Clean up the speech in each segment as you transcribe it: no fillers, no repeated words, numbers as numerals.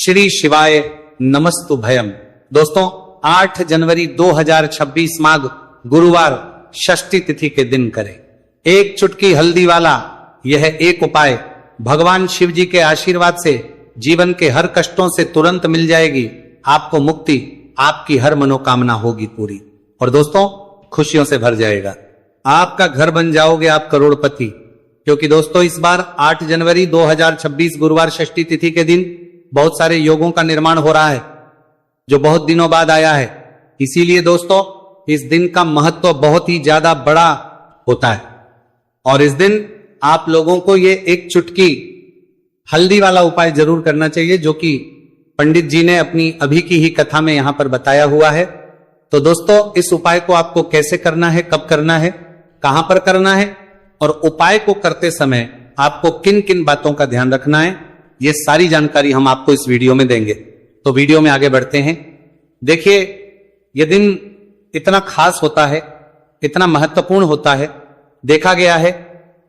श्री शिवाय नमस्तुभयम। दोस्तों 8 जनवरी 2026 माघ गुरुवार षष्ठी तिथि के दिन करें एक चुटकी हल्दी वाला यह एक उपाय। भगवान शिव जी के आशीर्वाद से जीवन के हर कष्टों से तुरंत मिल जाएगी आपको मुक्ति, आपकी हर मनोकामना होगी पूरी और दोस्तों खुशियों से भर जाएगा। आपका घर बन जाओगे आप करोड़पति, क्योंकि दोस्तों इस बार 8 जनवरी 2026 गुरुवार षष्ठी तिथि के दिन बहुत सारे योगों का निर्माण हो रहा है जो बहुत दिनों बाद आया है। इसीलिए दोस्तों इस दिन का महत्व बहुत ही ज्यादा बड़ा होता है और इस दिन आप लोगों को ये एक चुटकी हल्दी वाला उपाय जरूर करना चाहिए जो कि पंडित जी ने अपनी अभी की ही कथा में यहां पर बताया हुआ है। तो दोस्तों इस उपाय को आपको कैसे करना है, कब करना है, कहां पर करना है और उपाय को करते समय आपको किन किन बातों का ध्यान रखना है, ये सारी जानकारी हम आपको इस वीडियो में देंगे। तो वीडियो में आगे बढ़ते हैं। देखिए यह दिन इतना खास होता है, इतना महत्वपूर्ण होता है। देखा गया है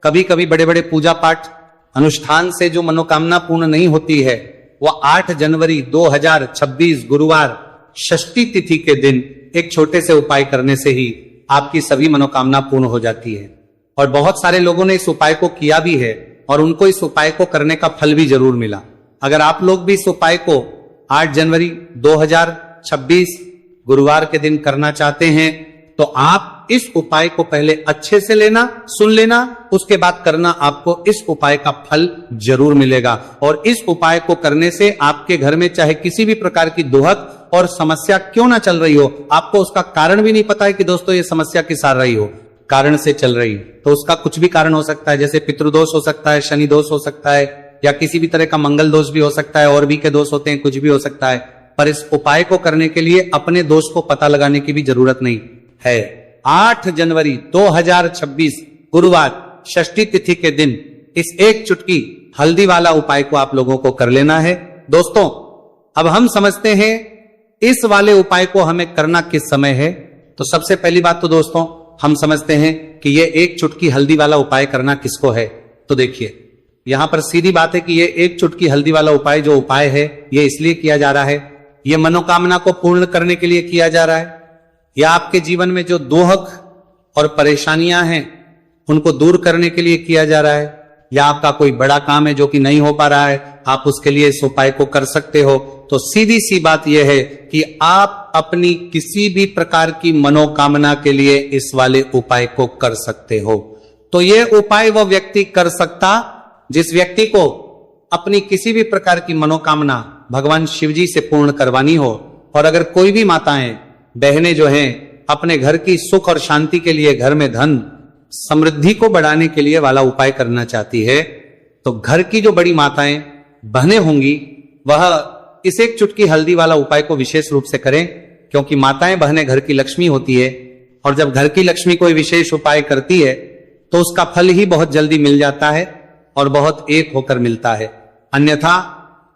कभी कभी बड़े बड़े पूजा पाठ अनुष्ठान से जो मनोकामना पूर्ण नहीं होती है वह 8 जनवरी 2026 गुरुवार षष्ठी तिथि के दिन एक छोटे से उपाय करने से ही आपकी सभी मनोकामना पूर्ण हो जाती है। और बहुत सारे लोगों ने इस उपाय को किया भी है और उनको इस उपाय को करने का फल भी जरूर मिला। अगर आप लोग भी इस उपाय को 8 जनवरी 2026 गुरुवार के दिन करना चाहते हैं तो आप इस उपाय को पहले अच्छे से लेना, सुन लेना, उसके बाद करना, आपको इस उपाय का फल जरूर मिलेगा। और इस उपाय को करने से आपके घर में चाहे किसी भी प्रकार की दुहक और समस्या क्यों ना चल रही हो, आपको उसका कारण भी नहीं पता है कि दोस्तों ये समस्या किस आ रही हो, कारण से चल रही है तो उसका कुछ भी कारण हो सकता है। जैसे पितृदोष हो सकता है, शनि दोष हो सकता है या किसी भी तरह का मंगल दोष भी हो सकता है, और भी के दोष होते हैं, कुछ भी हो सकता है। पर इस उपाय को करने के लिए अपने दोष को पता लगाने की भी जरूरत नहीं है। 8 जनवरी 2026 गुरुवार षष्ठी तिथि के दिन इस एक चुटकी हल्दी वाला उपाय को आप लोगों को कर लेना है। दोस्तों अब हम समझते हैं इस वाले उपाय को हमें करना किस समय है। तो सबसे पहली बात तो दोस्तों हम समझते हैं कि ये एक चुटकी हल्दी वाला उपाय करना किसको है। तो देखिए यहां पर सीधी बात है कि ये एक चुटकी हल्दी वाला उपाय जो उपाय है ये इसलिए किया जा रहा है, ये मनोकामना को पूर्ण करने के लिए किया जा रहा है, या आपके जीवन में जो दुहक और परेशानियां हैं उनको दूर करने के लिए किया जा रहा है, या आपका कोई बड़ा काम है जो कि नहीं हो पा रहा है, आप उसके लिए इस उपाय को कर सकते हो। तो सीधी सी बात यह है कि आप अपनी किसी भी प्रकार की मनोकामना के लिए इस वाले उपाय को कर सकते हो। तो यह उपाय वह व्यक्ति कर सकता जिस व्यक्ति को अपनी किसी भी प्रकार की मनोकामना भगवान शिव जी से पूर्ण करवानी हो। और अगर कोई भी माताएं बहनें जो हैं अपने घर की सुख और शांति के लिए, घर में धन समृद्धि को बढ़ाने के लिए वाला उपाय करना चाहती है तो घर की जो बड़ी माताएं बहनें होंगी वह इस एक चुटकी हल्दी वाला उपाय को विशेष रूप से करें, क्योंकि माताएं बहनें घर की लक्ष्मी होती है और जब घर की लक्ष्मी कोई विशेष उपाय करती है तो उसका फल ही बहुत जल्दी मिल जाता है और बहुत एक होकर मिलता है। अन्यथा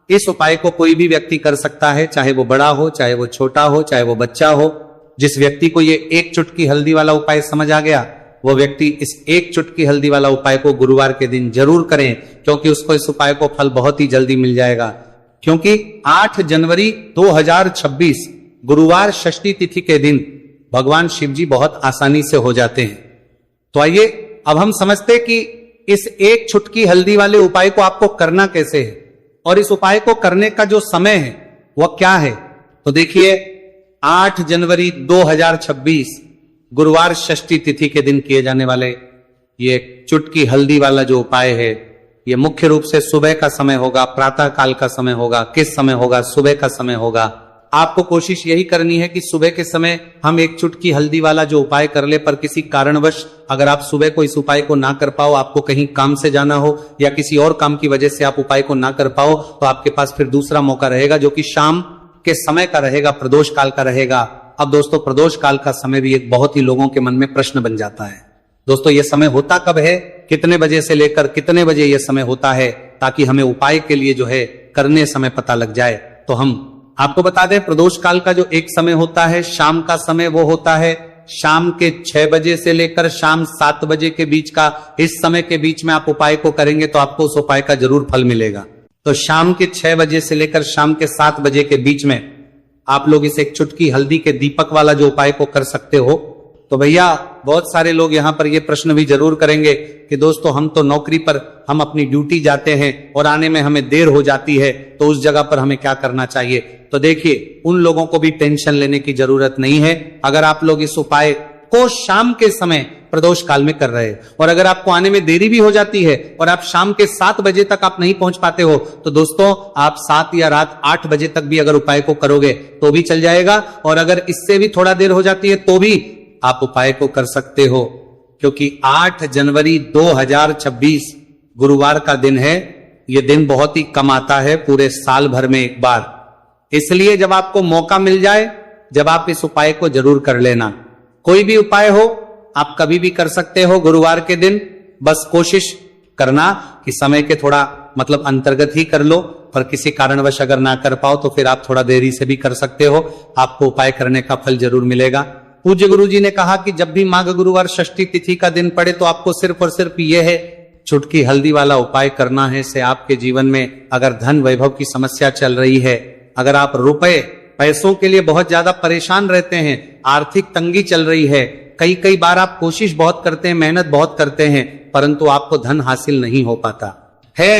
इस उपाय को कोई भी व्यक्ति कर सकता है, चाहे वो बड़ा हो, चाहे वो छोटा हो, चाहे वो बच्चा हो। जिस व्यक्ति को ये एक चुटकी हल्दी वाला उपाय समझ आ गया वो व्यक्ति इस एक चुटकी हल्दी वाला उपाय को गुरुवार के दिन जरूर करें, क्योंकि उसको इस उपाय को फल बहुत ही जल्दी मिल जाएगा। क्योंकि 8 जनवरी 2026 गुरुवार षष्ठी तिथि के दिन भगवान शिव जी बहुत आसानी से हो जाते हैं। तो आइए अब हम समझते कि इस एक चुटकी हल्दी वाले उपाय को आपको करना कैसे है और इस उपाय को करने का जो समय है वह क्या है। तो देखिए 8 जनवरी 2026 गुरुवार षष्ठी तिथि के दिन किए जाने वाले ये चुटकी हल्दी वाला जो उपाय है ये मुख्य रूप से सुबह का समय होगा, प्रातः काल का समय होगा। किस समय होगा? सुबह का समय होगा। आपको कोशिश यही करनी है कि सुबह के समय हम एक चुटकी हल्दी वाला जो उपाय कर ले, पर किसी कारणवश अगर आप सुबह को इस उपाय को ना कर पाओ, आपको कहीं काम से जाना हो या किसी और काम की वजह से आप उपाय को ना कर पाओ, तो आपके पास फिर दूसरा मौका रहेगा जो कि शाम के समय का रहेगा, प्रदोष काल का रहेगा। अब दोस्तों प्रदोष काल का समय भी एक बहुत ही लोगों के मन में प्रश्न बन जाता है। दोस्तों ये समय होता कब है, कितने बजे से लेकर कितने बजे यह समय होता है, ताकि हमें उपाय के लिए जो है करने समय पता लग जाए। तो हम आपको बता दें प्रदोष काल का जो एक समय होता है शाम का समय, वो होता है शाम के 6 बजे से लेकर शाम 7 बजे के बीच का। इस समय के बीच में आप उपाय को करेंगे तो आपको उस उपाय का जरूर फल मिलेगा। तो शाम के 6 बजे से लेकर शाम के 7 बजे के बीच में आप लोग इस एक चुटकी हल्दी के दीपक वाला जो उपाय को कर सकते हो। तो भैया बहुत सारे लोग यहां पर ये प्रश्न भी जरूर करेंगे कि दोस्तों हम तो नौकरी पर हम अपनी ड्यूटी जाते हैं और आने में हमें देर हो जाती है, तो उस जगह पर हमें क्या करना चाहिए। तो देखिए, उन लोगों को भी टेंशन लेने की जरूरत नहीं है। अगर आप लोग इस उपाय को शाम के समय प्रदोष काल में कर रहे हैं और अगर आपको आने में देरी भी हो जाती है और आप शाम के 7 बजे तक आप नहीं पहुंच पाते हो, तो दोस्तों आप 7 या रात 8 बजे तक भी अगर उपाय को करोगे तो भी चल जाएगा। और अगर इससे भी थोड़ा देर हो जाती है तो भी आप उपाय को कर सकते हो, क्योंकि 8 जनवरी 2026 गुरुवार का दिन है। यह दिन बहुत ही कम आता है पूरे साल भर में एक बार, इसलिए जब आपको मौका मिल जाए, जब आप इस उपाय को जरूर कर लेना। कोई भी उपाय हो आप कभी भी कर सकते हो गुरुवार के दिन, बस कोशिश करना कि समय के थोड़ा मतलब अंतर्गत ही कर लो, पर किसी कारणवश अगर ना कर पाओ तो फिर आप थोड़ा देरी से भी कर सकते हो, आपको उपाय करने का फल जरूर मिलेगा। पूज्य गुरु जी ने कहा कि जब भी माघ गुरुवार षष्ठी तिथि का दिन पड़े तो आपको सिर्फ और सिर्फ यह है चुटकी हल्दी वाला उपाय करना है। से आपके जीवन में अगर धन वैभव की समस्या चल रही है, अगर आप रुपए पैसों के लिए बहुत ज्यादा परेशान रहते हैं, आर्थिक तंगी चल रही है, कई बार आप कोशिश बहुत करते हैं, मेहनत बहुत करते हैं, परंतु आपको धन हासिल नहीं हो पाता है,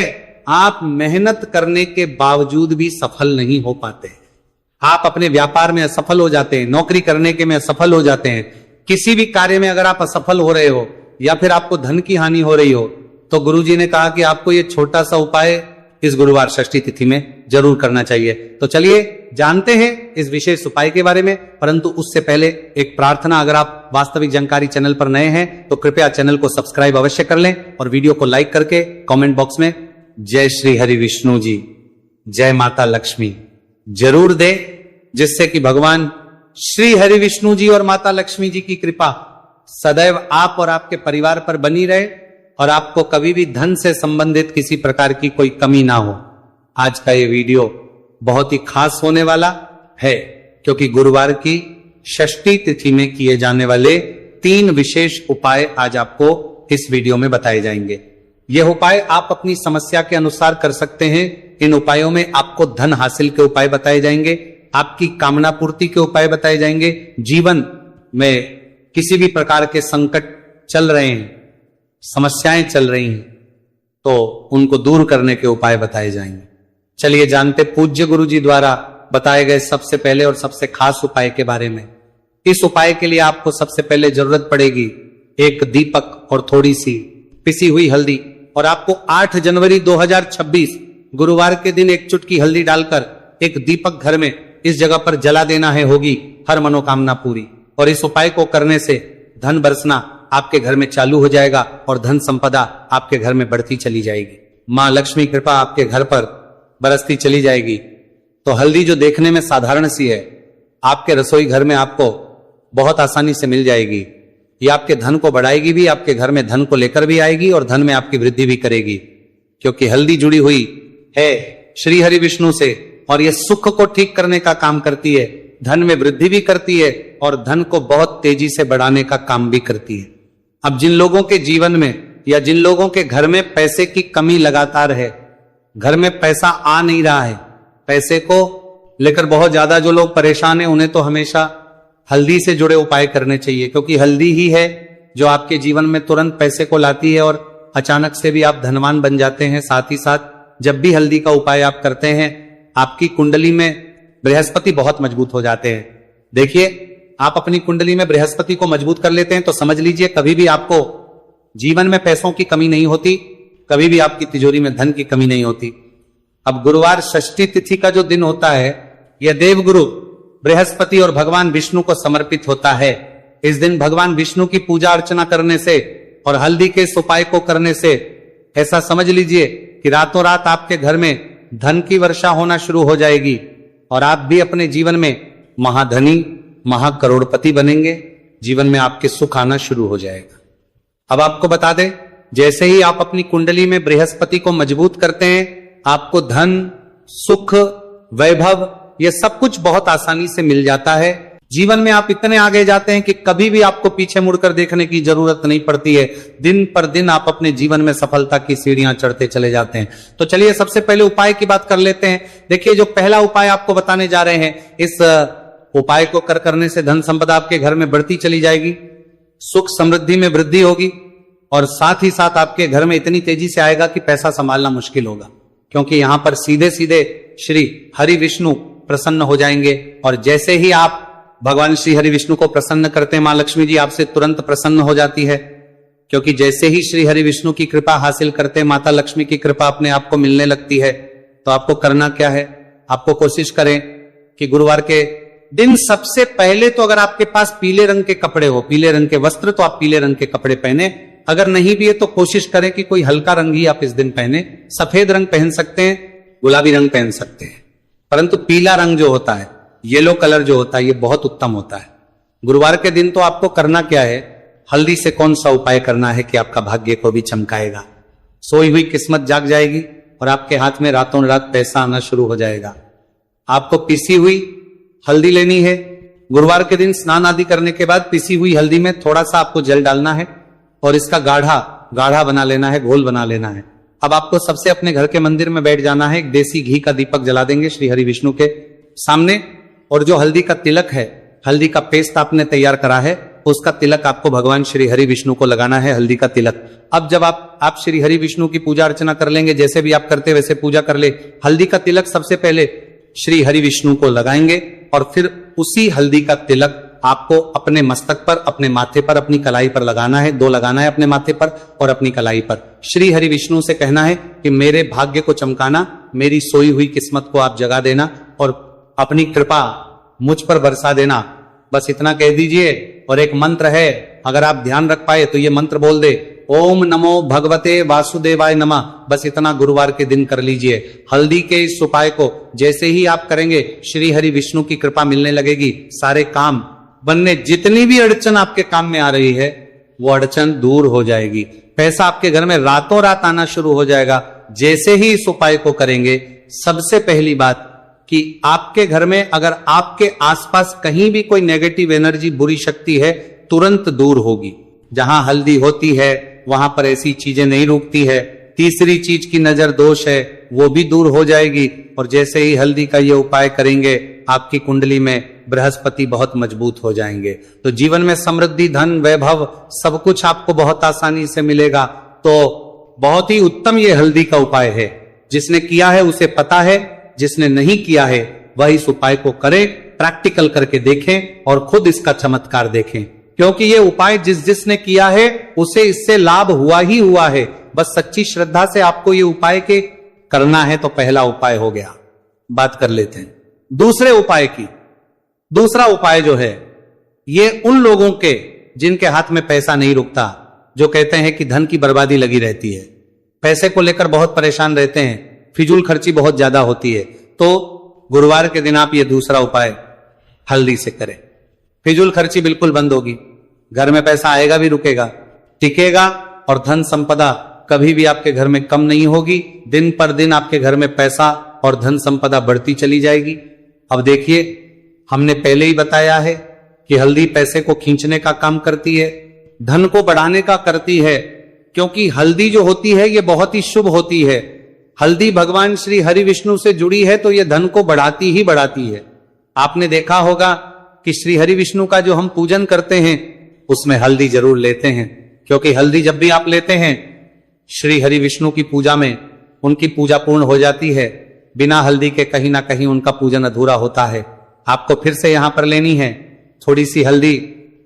आप मेहनत करने के बावजूद भी सफल नहीं हो पाते, आप अपने व्यापार में असफल हो जाते हैं, नौकरी करने के में असफल हो जाते हैं, किसी भी कार्य में अगर आप असफल हो रहे हो या फिर आपको धन की हानि हो रही हो, तो गुरुजी ने कहा कि आपको ये छोटा सा उपाय इस गुरुवार षष्ठी तिथि में जरूर करना चाहिए। तो चलिए जानते हैं इस विशेष उपाय के बारे में, परंतु उससे पहले एक प्रार्थना, अगर आप वास्तविक जानकारी चैनल पर नए हैं तो कृपया चैनल को सब्सक्राइब अवश्य कर लें और वीडियो को लाइक करके कमेंट बॉक्स में जय श्री हरि विष्णु जी, जय माता लक्ष्मी जरूर दे, जिससे कि भगवान श्री हरि विष्णु जी और माता लक्ष्मी जी की कृपा सदैव आप और आपके परिवार पर बनी रहे और आपको कभी भी धन से संबंधित किसी प्रकार की कोई कमी ना हो। आज का ये वीडियो बहुत ही खास होने वाला है, क्योंकि गुरुवार की षष्ठी तिथि में किए जाने वाले 3 विशेष उपाय आज आपको इस वीडियो में बताए जाएंगे। यह उपाय आप अपनी समस्या के अनुसार कर सकते हैं। इन उपायों में आपको धन हासिल के उपाय बताए जाएंगे, आपकी कामना पूर्ति के उपाय बताए जाएंगे, जीवन में किसी भी प्रकार के संकट चल रहे हैं, समस्याएं चल रही हैं, तो उनको दूर करने के उपाय बताए जाएंगे। चलिए जानते पूज्य गुरु जी द्वारा बताए गए सबसे पहले और सबसे खास उपाय के बारे में। इस उपाय के लिए आपको सबसे पहले जरूरत पड़ेगी एक दीपक और थोड़ी सी पिसी हुई हल्दी, और आपको 8 जनवरी 2026 गुरुवार के दिन एक चुटकी हल्दी डालकर एक दीपक घर में इस जगह पर जला देना है, होगी हर मनोकामना पूरी। और इस उपाय को करने से धन बरसना आपके घर में चालू हो जाएगा और धन संपदा आपके घर में बढ़ती चली जाएगी, मां लक्ष्मी कृपा आपके घर पर बरसती चली जाएगी। तो हल्दी जो देखने में साधारण सी है, आपके रसोई घर में आपको बहुत आसानी से मिल जाएगी। ये आपके धन को बढ़ाएगी भी, आपके घर में धन को लेकर भी आएगी और धन में आपकी वृद्धि भी करेगी, क्योंकि हल्दी जुड़ी हुई है श्री हरि विष्णु से और यह सुख को ठीक करने का काम करती है, धन में वृद्धि भी करती है और धन को बहुत तेजी से बढ़ाने का काम भी करती है। अब जिन लोगों के जीवन में या जिन लोगों के घर में पैसे की कमी लगातार है, घर में पैसा आ नहीं रहा है, पैसे को लेकर बहुत ज्यादा जो लोग परेशान हैं, उन्हें तो हमेशा हल्दी से जुड़े उपाय करने चाहिए, क्योंकि हल्दी ही है जो आपके जीवन में तुरंत पैसे को लाती है और अचानक से भी आप धनवान बन जाते हैं। साथ ही साथ जब भी हल्दी का उपाय आप करते हैं, आपकी कुंडली में बृहस्पति बहुत मजबूत हो जाते हैं। देखिए, आप अपनी कुंडली में बृहस्पति को मजबूत कर लेते हैं तो समझ लीजिए कभी भी आपको जीवन में पैसों की कमी नहीं होती, कभी भी आपकी तिजोरी में धन की कमी नहीं होती। अब गुरुवार षष्ठी तिथि का जो दिन होता है, यह देवगुरु बृहस्पति और भगवान विष्णु को समर्पित होता है। इस दिन भगवान विष्णु की पूजा अर्चना करने से और हल्दी के इस उपाय को करने से ऐसा समझ लीजिए कि रातों रात आपके घर में धन की वर्षा होना शुरू हो जाएगी और आप भी अपने जीवन में महाधनी महाकरोड़पति बनेंगे, जीवन में आपके सुख आना शुरू हो जाएगा। अब आपको बता दें, जैसे ही आप अपनी कुंडली में बृहस्पति को मजबूत करते हैं, आपको धन, सुख, वैभव, यह सब कुछ बहुत आसानी से मिल जाता है। जीवन में आप इतने आगे जाते हैं कि कभी भी आपको पीछे मुड़कर देखने की जरूरत नहीं पड़ती है। दिन पर दिन आप अपने जीवन में सफलता की सीढ़ियां चढ़ते चले जाते हैं। तो चलिए सबसे पहले उपाय की बात कर लेते हैं। देखिए, जो पहला उपाय आपको बताने जा रहे हैं, इस उपाय को करने से धन संपदा आपके घर में बढ़ती चली जाएगी, सुख समृद्धि में वृद्धि होगी, और साथ ही साथ आपके घर में इतनी तेजी से आएगा कि पैसा संभालना मुश्किल होगा, क्योंकि यहां पर सीधे सीधे श्री हरि विष्णु प्रसन्न हो जाएंगे। और जैसे ही आप भगवान श्री हरि विष्णु को प्रसन्न करते हैं, मां लक्ष्मी जी आपसे तुरंत प्रसन्न हो जाती है, क्योंकि जैसे ही श्री हरि विष्णु की कृपा हासिल करते हैं, माता लक्ष्मी की कृपा अपने आप को मिलने लगती है। तो आपको करना क्या है, आपको कोशिश करें कि गुरुवार के दिन सबसे पहले तो अगर आपके पास पीले रंग के कपड़े हो, पीले रंग के वस्त्र, तो आप पीले रंग के कपड़े पहने। अगर नहीं भी है तो कोशिश करें कि कोई हल्का रंग ही आप इस दिन पहने। सफेद रंग पहन सकते हैं, गुलाबी रंग पहन सकते हैं, परंतु पीला रंग जो होता है, येलो कलर जो होता है, ये बहुत उत्तम होता है। गुरुवार के दिन तो आपको करना क्या है, हल्दी से कौन सा उपाय करना है कि आपका भाग्य को भी चमकाएगा, सोई हुई किस्मत जाग जाएगी और आपके हाथ में रातों रात पैसा आना शुरू हो जाएगा। आपको पिसी हुई हल्दी लेनी है। गुरुवार के दिन स्नान आदि करने के बाद पिसी हुई हल्दी में थोड़ा सा आपको जल डालना है और इसका गाढ़ा बना लेना है, घोल बना लेना है। अब आपको सबसे अपने घर के मंदिर में बैठ जाना है, एक देसी घी का दीपक जला देंगे श्री हरि विष्णु के सामने, और जो हल्दी का तिलक है, हल्दी का पेस्ट आपने तैयार करा है, उसका तिलक आपको भगवान श्री हरि विष्णु को लगाना है, हल्दी का तिलक। अब जब आप श्री हरि विष्णु की पूजा अर्चना कर लेंगे, जैसे भी आप करते वैसे पूजा कर ले। हल्दी का तिलक सबसे पहले श्री हरि विष्णु को लगाएंगे और फिर उसी हल्दी का तिलक आपको अपने मस्तक पर, अपने माथे पर, अपनी कलाई पर लगाना है। 2 लगाना है, अपने माथे पर और अपनी कलाई पर। श्री हरि विष्णु से कहना है कि मेरे भाग्य को चमकाना, मेरी सोई हुई किस्मत को आप जगा देना और अपनी कृपा मुझ पर बरसा देना। बस इतना कह दीजिए। और एक मंत्र है, अगर आप ध्यान रख पाए तो ये मंत्र बोल दे, ओम नमो भगवते वासुदेवाय नमः। बस इतना गुरुवार के दिन कर लीजिए। हल्दी के इस उपाय को जैसे ही आप करेंगे, श्री हरि विष्णु की कृपा मिलने लगेगी, सारे काम बनने, जितनी भी अड़चन आपके काम में आ रही है वो अड़चन दूर हो जाएगी। पैसा आपके घर में रातों रात आना शुरू हो जाएगा जैसे ही इस उपाय को करेंगे। सबसे पहली बात कि आपके घर में अगर आपके आसपास कहीं भी कोई नेगेटिव एनर्जी, बुरी शक्ति है, तुरंत दूर होगी। जहां हल्दी होती है वहां पर ऐसी चीजें नहीं रुकती है। तीसरी चीज की नजर दोष है, वो भी दूर हो जाएगी। और जैसे ही हल्दी का ये उपाय करेंगे, आपकी कुंडली में बृहस्पति बहुत मजबूत हो जाएंगे। तो जीवन में समृद्धि, धन, वैभव सब कुछ आपको बहुत आसानी से मिलेगा। तो बहुत ही उत्तम ये हल्दी का उपाय है। जिसने किया है उसे पता है, जिसने नहीं किया है वह इस उपाय को करे, प्रैक्टिकल करके देखें और खुद इसका चमत्कार देखें। क्योंकि ये उपाय जिसने किया है उसे इससे लाभ हुआ ही हुआ है। बस सच्ची श्रद्धा से आपको ये उपाय के करना है। तो पहला उपाय हो गया। बात कर लेते हैं दूसरे उपाय की। दूसरा उपाय जो है, ये उन लोगों के जिनके हाथ में पैसा नहीं रुकता, जो कहते हैं कि धन की बर्बादी लगी रहती है, पैसे को लेकर बहुत परेशान रहते हैं, फिजूल खर्ची बहुत ज्यादा होती है। तो गुरुवार के दिन आप ये दूसरा उपाय हल्दी से करें। फिजूल खर्ची बिल्कुल बंद होगी, घर में पैसा आएगा भी, रुकेगा, टिकेगा, और धन संपदा कभी भी आपके घर में कम नहीं होगी। दिन पर दिन आपके घर में पैसा और धन संपदा बढ़ती चली जाएगी। अब देखिए, हमने पहले ही बताया है कि हल्दी पैसे को खींचने का काम करती है, धन को बढ़ाने का करती है। क्योंकि हल्दी जो होती है ये बहुत ही शुभ होती है। हल्दी भगवान श्री हरि विष्णु से जुड़ी है तो ये धन को बढ़ाती ही बढ़ाती है। आपने देखा होगा कि श्री हरि विष्णु का जो हम पूजन करते हैं उसमें हल्दी जरूर लेते हैं, क्योंकि हल्दी जब भी आप लेते हैं श्री हरि विष्णु की पूजा में, उनकी पूजा पूर्ण हो जाती है। बिना हल्दी के कहीं ना कहीं उनका पूजन अधूरा होता है। आपको फिर से यहां पर लेनी है थोड़ी सी हल्दी,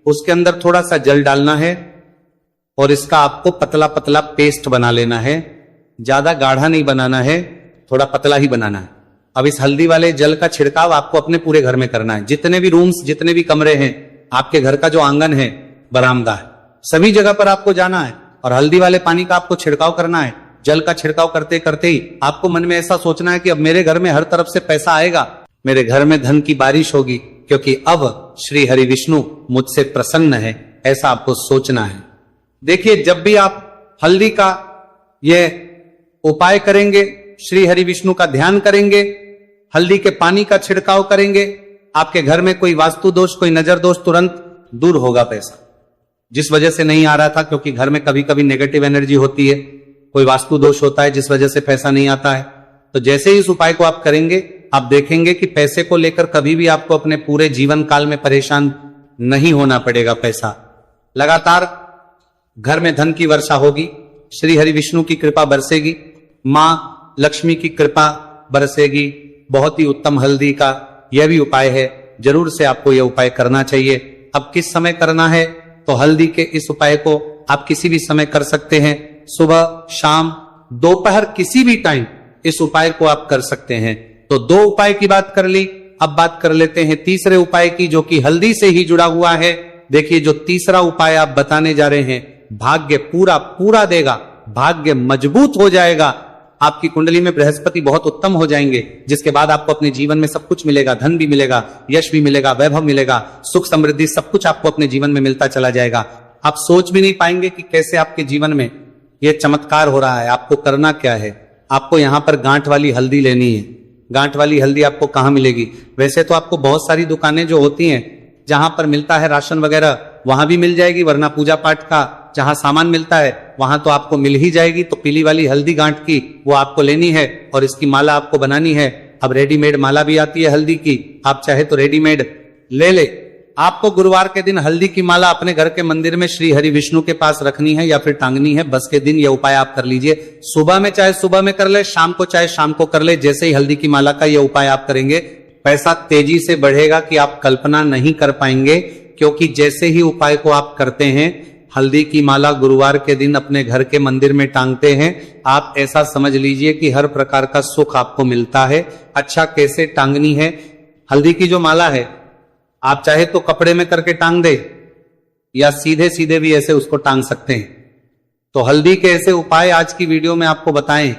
उसके अंदर थोड़ा सा जल डालना है और इसका आपको पतला पतला पेस्ट बना लेना है। ज्यादा गाढ़ा नहीं बनाना है, थोड़ा पतला ही बनाना है। अब इस हल्दी वाले जल का छिड़काव आपको अपने पूरे घर में करना है। जितने भी रूम्स, जितने भी कमरे हैं, आपके घर का जो आंगन है, बरामदा है, सभी जगह पर आपको जाना है और हल्दी वाले पानी का आपको छिड़काव करना है। जल का छिड़काव करते करते ही आपको मन में ऐसा सोचना है कि अब मेरे घर में हर तरफ से पैसा आएगा, मेरे घर में धन की बारिश होगी, क्योंकि अब श्री हरि विष्णु मुझसे प्रसन्न है। ऐसा आपको सोचना है। देखिए, जब भी आप हल्दी का ये उपाय करेंगे, श्री हरि विष्णु का ध्यान करेंगे, हल्दी के पानी का छिड़काव करेंगे, आपके घर में कोई वास्तु दोष, कोई नजर दोष, तुरंत दूर होगा पैसा। जिस वजह से नहीं आ रहा था, क्योंकि घर में कभी कभी नेगेटिव एनर्जी होती है, कोई वास्तु दोष होता है जिस वजह से पैसा नहीं आता है। तो जैसे ही इस उपाय को आप करेंगे, आप देखेंगे कि पैसे को लेकर कभी भी आपको अपने पूरे जीवन काल में परेशान नहीं होना पड़ेगा। पैसा लगातार घर में धन की वर्षा होगी, श्री हरि विष्णु की कृपा बरसेगी, मां लक्ष्मी की कृपा बरसेगी। बहुत ही उत्तम हल्दी का यह भी उपाय है, जरूर से आपको यह उपाय करना चाहिए। अब किस समय करना है? तो हल्दी के इस उपाय को आप किसी भी समय कर सकते हैं, सुबह, शाम, दोपहर, किसी भी टाइम इस उपाय को आप कर सकते हैं। तो 2 उपाय की बात कर ली, अब बात कर लेते हैं तीसरे उपाय की, जो कि हल्दी से ही जुड़ा हुआ है। देखिए, जो तीसरा उपाय आप बताने जा रहे हैं, भाग्य पूरा पूरा देगा, भाग्य मजबूत हो जाएगा, आपकी कुंडली में बृहस्पति बहुत उत्तम हो जाएंगे, जिसके बाद आपको अपने जीवन में सब कुछ मिलेगा, धन भी मिलेगा, यश भी मिलेगा, वैभव मिलेगा, सुख समृद्धि, सब कुछ आपको अपने जीवन में मिलता चला जाएगा। आप सोच भी नहीं पाएंगे कि कैसे आपके जीवन में यह चमत्कार हो रहा है। आपको करना क्या है? आपको यहां पर गांठ वाली हल्दी लेनी है। गांठ वाली हल्दी आपको कहां मिलेगी? वैसे तो आपको बहुत सारी दुकानें जो होती हैं, जहां पर मिलता है राशन वगैरह, वहां भी मिल जाएगी, वरना पूजा पाठ का जहां सामान मिलता है वहां तो आपको मिल ही जाएगी। तो पीली वाली हल्दी गांठ की वो आपको लेनी है और इसकी माला आपको बनानी है। अब रेडीमेड माला भी आती है हल्दी की, आप चाहे तो रेडीमेड ले ले। आपको गुरुवार के दिन हल्दी की माला अपने घर के मंदिर में श्री हरि विष्णु के पास रखनी है या फिर टांगनी है। बस के दिन यह उपाय आप कर लीजिए। सुबह में चाहे सुबह में कर ले, शाम को चाहे शाम को कर ले। जैसे ही हल्दी की माला का यह उपाय आप करेंगे, पैसा तेजी से बढ़ेगा कि आप कल्पना नहीं कर पाएंगे। क्योंकि जैसे ही उपाय को आप करते हैं, हल्दी की माला गुरुवार के दिन अपने घर के मंदिर में टांगते हैं, आप ऐसा समझ लीजिए कि हर प्रकार का सुख आपको मिलता है। अच्छा, कैसे टांगनी है? हल्दी की जो माला है, आप चाहे तो कपड़े में करके टांग दे या सीधे सीधे भी ऐसे उसको टांग सकते हैं। तो हल्दी के ऐसे उपाय आज की वीडियो में आपको बताएं,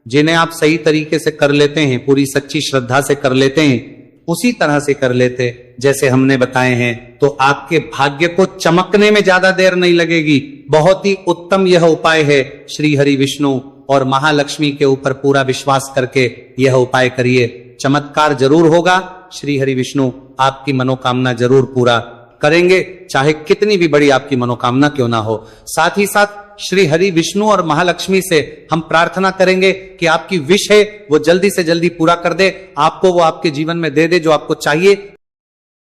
जिन्हें आप सही तरीके से कर लेते हैं, पूरी सच्ची श्रद्धा से कर लेते हैं, उसी तरह से कर लेते जैसे हमने बताए हैं, तो आपके भाग्य को चमकने में ज्यादा देर नहीं लगेगी। बहुत ही उत्तम यह उपाय है। श्री हरि विष्णु और महालक्ष्मी के ऊपर पूरा विश्वास करके यह उपाय करिए, चमत्कार जरूर होगा। श्री हरि विष्णु आपकी मनोकामना जरूर पूरा करेंगे, चाहे कितनी भी बड़ी आपकी मनोकामना क्यों ना हो। साथ ही साथ श्री हरि विष्णु और महालक्ष्मी से हम प्रार्थना करेंगे कि आपकी विश है वो जल्दी से जल्दी पूरा कर दे, आपको वो आपके जीवन में दे दे जो आपको चाहिए।